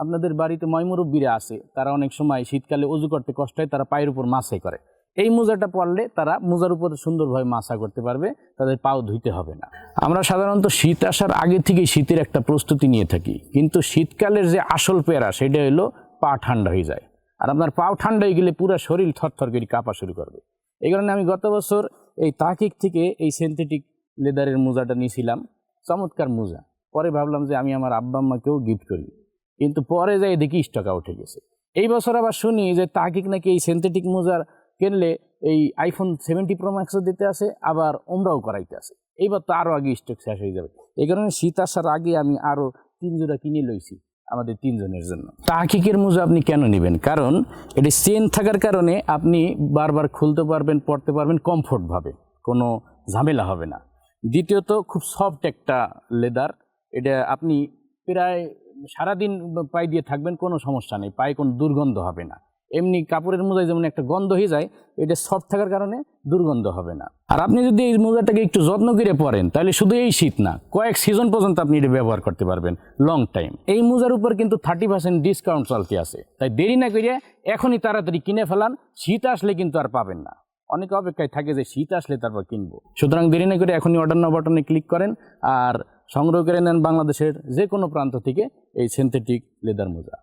আপনাদের বাড়িতে ময়মুরব্বীরা আছে, তারা অনেক সময় শীতকালে অজু করতে কষ্ট হয়, তারা পায়ের উপর মাছাই করে। এই মোজাটা পরলে তারা মোজার উপরে সুন্দরভাবে মাছা করতে পারবে, তাদের পাও ধুইতে হবে না। আমরা সাধারণত শীত আসার আগে থেকেই শীতের একটা প্রস্তুতি নিয়ে থাকি, কিন্তু শীতকালের যে আসল পেয়ারা সেটা হলো পা ঠান্ডা হয়ে যায়। আর আপনার পাও ঠান্ডা হয়ে গেলে পুরো শরীর থরথর করে কাঁপা শুরু করবে। এই কারণে আমি গত বছর এই তাকিক থেকে এই সিনথেটিক লেদারের মোজাটা নিয়েছিলাম, চমৎকার মোজা। পরে ভাবলাম যে আমি আমার আব্বা আম্মাকেও গিফট করি, কিন্তু পরে যাই দেখি স্টক আউট হয়ে গেছে। এই বছর আবার শুনি যে তাকিক নাকি এই সিনথেটিক মোজার কিনলে এই আইফোন 70 প্রো ম্যাক্সও দিতে আসে, আবার ওমরাও করাইতে আসে। এইবার তো আরও আগে স্টক শেষ হয়ে যাবে। এই কারণে শীত আসার আগে আমি আরও 3 জোড়া কিনে লইছি আমাদের 3 জনের জন্য। তাকিকের মোজা আপনি কেন নেবেন? কারণ এটি চেন থাকার কারণে আপনি বারবার খুলতে পারবেন, পরতে পারবেন কমফোর্টভাবে, কোনো ঝামেলা হবে না। দ্বিতীয়ত খুব সফট একটা লেদার, এটা আপনি প্রায় সারাদিন পায়ে দিয়ে থাকবেন, কোনো সমস্যা নেই, পায়ে কোনো দুর্গন্ধ হবে না। এমনি কাপড়ের মোজায় যেমন একটা গন্ধ হয়ে যায়, এটা সফট থাকার কারণে দুর্গন্ধ হবে না। আর আপনি যদি এই মোজাটাকে একটু যত্ন করে পরেন, তাহলে শুধু এই শীত না, কয়েক সিজন পর্যন্ত আপনি এটা ব্যবহার করতে পারবেন লং টাইম। এই মোজার উপর কিন্তু 30% ডিসকাউন্ট চলতে আছে, তাই দেরি না করে এখনই তাড়াতাড়ি কিনে ফেলান, শীত আসলে কিন্তু আর পাবেন না। অনেকে অপেক্ষায় থাকে যে শীত আসলে তারপর কিনবো। সুতরাং দেরি না করে এখনই অর্ডার নাও বাটনে ক্লিক করেন আর সংগ্রহ করে নেন বাংলাদেশের যে কোনো প্রান্ত থেকে এই সিনথেটিক লেদার মোজা।